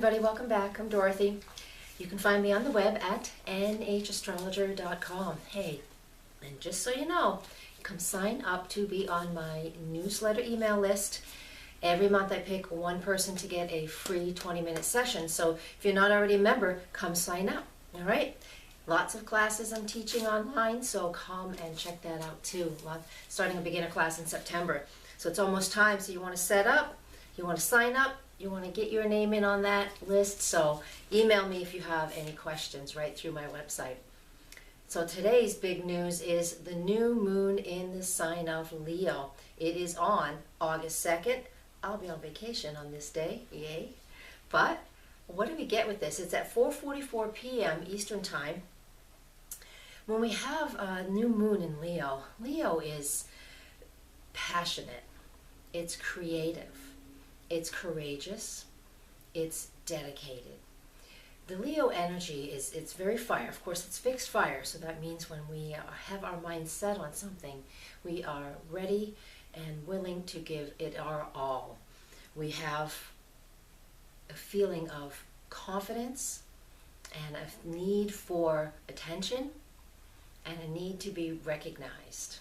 everybody, welcome back. I'm Dorothy. You can find me on the web at nhastrologer.com. Hey, and just so you know, come sign up to be on my newsletter email list. Every month I pick one person to get a free 20-minute session. So if you're not already a member, come sign up. All right? Lots of classes I'm teaching online, so come and check that out too. Starting a beginner class in September. So it's almost time. So you want to set up, you want to sign up, you want to get your name in on that list. So email me if you have any questions right through my website. So today's big news is the new moon in the sign of Leo. It is on August 2nd. I'll be on vacation on this day, yay. But what do we get with this? It's at 4:44 p.m. Eastern Time. When we have a new moon in Leo, Leo is passionate, it's creative, it's courageous, it's dedicated. The Leo energy it's very fire. Of course, it's fixed fire, so that means when we have our mind set on something, we are ready and willing to give it our all. We have a feeling of confidence and a need for attention and a need to be recognized.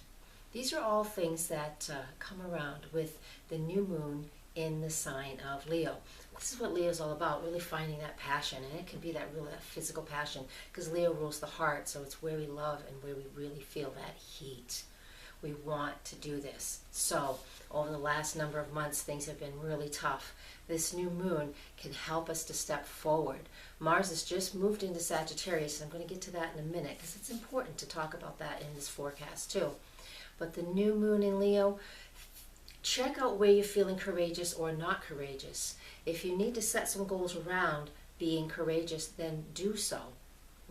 These are all things that come around with the new moon in the sign of Leo. This is what Leo is all about, really finding that passion, and it can be that real physical passion, because Leo rules the heart, so it's where we love and where we really feel that heat. We want to do this. So over the last number of months, things have been really tough. This new moon can help us to step forward. Mars has just moved into Sagittarius, and I'm going to get to that in a minute because it's important to talk about that in this forecast too. But the new moon in Leo, check out where you're feeling courageous or not courageous. If you need to set some goals around being courageous, then do so.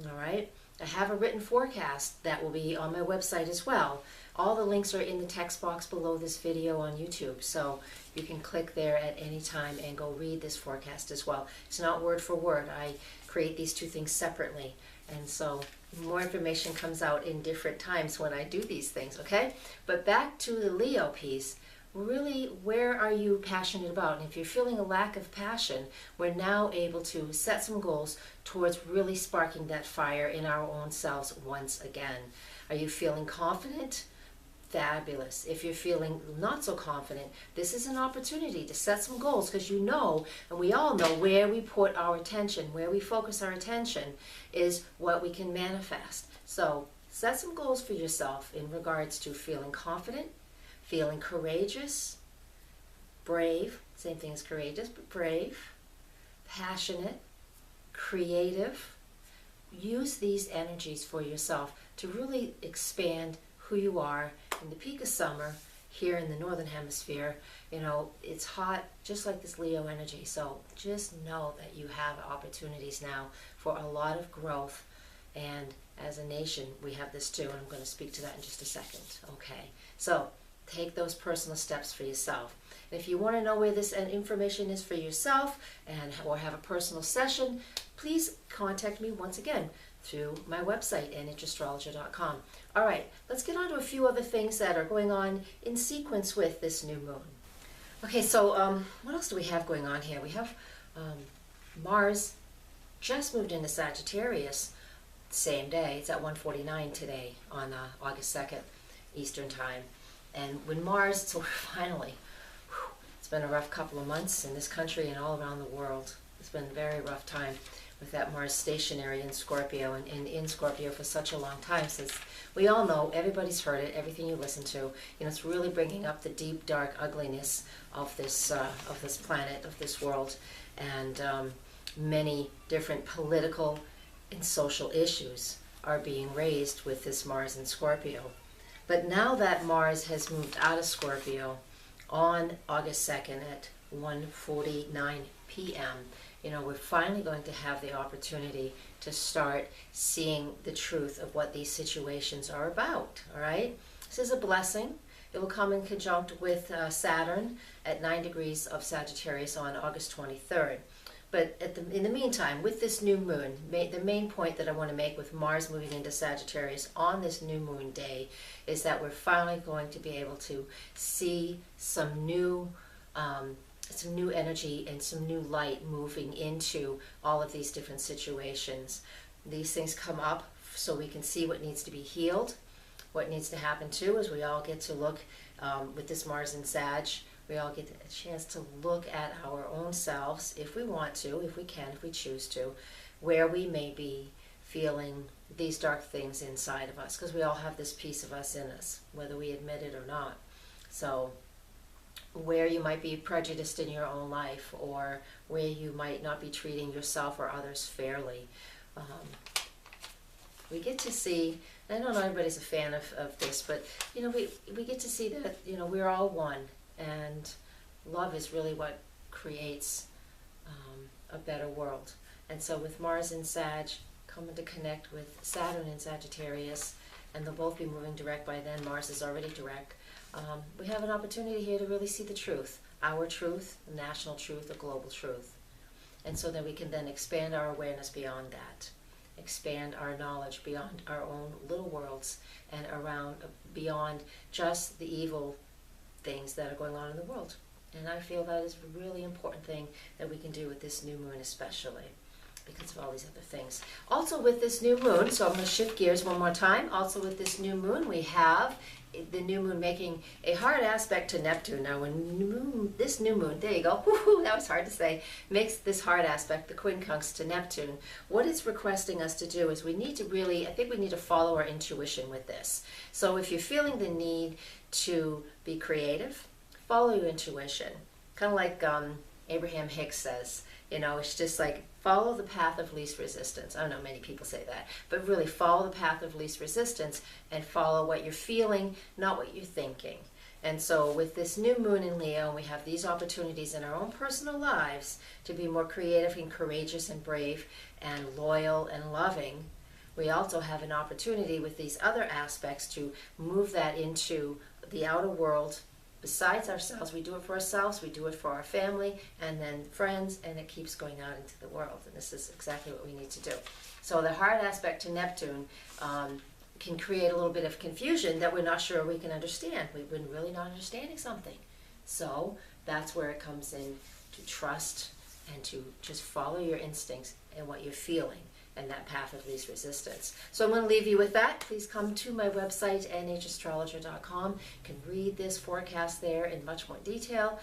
All right? I have a written forecast that will be on my website as well. All the links are in the text box below this video on YouTube, so you can click there at any time and go read this forecast as well. It's not word for word. I create these two things separately, and so more information comes out in different times when I do these things, okay? But back to the Leo piece. Really, where are you passionate about? And if you're feeling a lack of passion, we're now able to set some goals towards really sparking that fire in our own selves once again. Are you feeling confident? Fabulous. If you're feeling not so confident, this is an opportunity to set some goals, because you know, and we all know, where we put our attention, where we focus our attention is what we can manifest. So set some goals for yourself in regards to feeling confident, feeling courageous, brave, same thing as courageous, but brave, passionate, creative. Use these energies for yourself to really expand who you are. In the peak of summer here in the northern hemisphere, you know, it's hot, just like this Leo energy. So just know that you have opportunities now for a lot of growth, and as a nation we have this too, and I'm going to speak to that in just a second. Okay, so take those personal steps for yourself. And if you want to know where this information is for yourself or have a personal session, please contact me once again through my website, nhastrologer.com. All right, let's get on to a few other things that are going on in sequence with this new moon. Okay, so what else do we have going on here? We have Mars just moved into Sagittarius same day. It's at 1:49 today on August 2nd, Eastern Time. And when Mars, so finally, it's been a rough couple of months in this country and all around the world. It's been a very rough time with that Mars stationary in Scorpio and in Scorpio for such a long time, since we all know, everybody's heard it, everything you listen to, you know, it's really bringing up the deep, dark ugliness of this planet, of this world, and many different political and social issues are being raised with this Mars in Scorpio. But now that Mars has moved out of Scorpio on August 2nd at 1:49 p.m., you know, we're finally going to have the opportunity to start seeing the truth of what these situations are about, all right? This is a blessing. It will come in conjunct with Saturn at 9 degrees of Sagittarius on August 23rd. But in the meantime, with this new moon, the main point that I want to make with Mars moving into Sagittarius on this new moon day is that we're finally going to be able to see some new some new energy and some new light moving into all of these different situations. These things come up so we can see what needs to be healed. What needs to happen too is we all get to look, with this Mars and Sag, we all get a chance to look at our own selves, if we want to, if we can, if we choose to, where we may be feeling these dark things inside of us, because we all have this piece of us in us, whether we admit it or not. So where you might be prejudiced in your own life, or where you might not be treating yourself or others fairly. We get to see, I don't know everybody's a fan of this, but you know, we get to see that, you know, we're all one, and love is really what creates a better world. And so with Mars and Sag coming to connect with Saturn in Sagittarius, and they'll both be moving direct by then, Mars is already direct, we have an opportunity here to really see the truth, our truth, the national truth, the global truth. And so that we can then expand our awareness beyond that, expand our knowledge beyond our own little worlds, and around beyond just the evil things that are going on in the world. And I feel that is a really important thing that we can do with this new moon especially, because of all these other things. Also with this new moon, so I'm going to shift gears one more time, also with this new moon we have the new moon making a hard aspect to Neptune. Now when this new moon, there you go, woo-hoo, that was hard to say, makes this hard aspect, the quincunx to Neptune, what it's requesting us to do is we need to really, I think we need to follow our intuition with this. So if you're feeling the need to be creative, follow your intuition. Kind of like Abraham Hicks says, you know, it's just like follow the path of least resistance. I don't know, many people say that, but really follow the path of least resistance and follow what you're feeling, not what you're thinking. And so with this new moon in Leo, we have these opportunities in our own personal lives to be more creative and courageous and brave and loyal and loving. We also have an opportunity with these other aspects to move that into the outer world. Besides ourselves, we do it for ourselves, we do it for our family, and then friends, and it keeps going out into the world. And this is exactly what we need to do. So the hard aspect to Neptune can create a little bit of confusion that we're not sure we can understand. We've been really not understanding something. So that's where it comes in to trust and to just follow your instincts and what you're feeling, and that path of least resistance. So I'm going to leave you with that. Please come to my website, nhastrologer.com. You can read this forecast there in much more detail.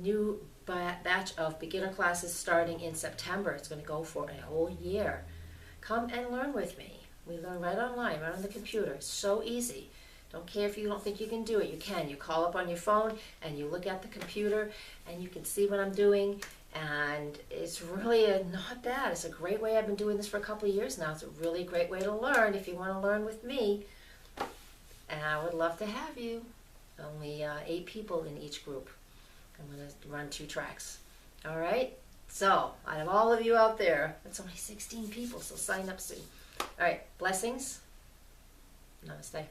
New batch of beginner classes starting in September. It's going to go for a whole year. Come and learn with me. We learn right online, right on the computer. It's so easy. Don't care if you don't think you can do it. You can. You call up on your phone and you look at the computer and you can see what I'm doing. And it's really not bad. It's a great way. I've been doing this for a couple of years now. It's a really great way to learn if you want to learn with me. And I would love to have you. Only 8 people in each group. I'm going to run 2 tracks. All right? So, out of all of you out there, that's only 16 people, so sign up soon. All right, blessings. Namaste.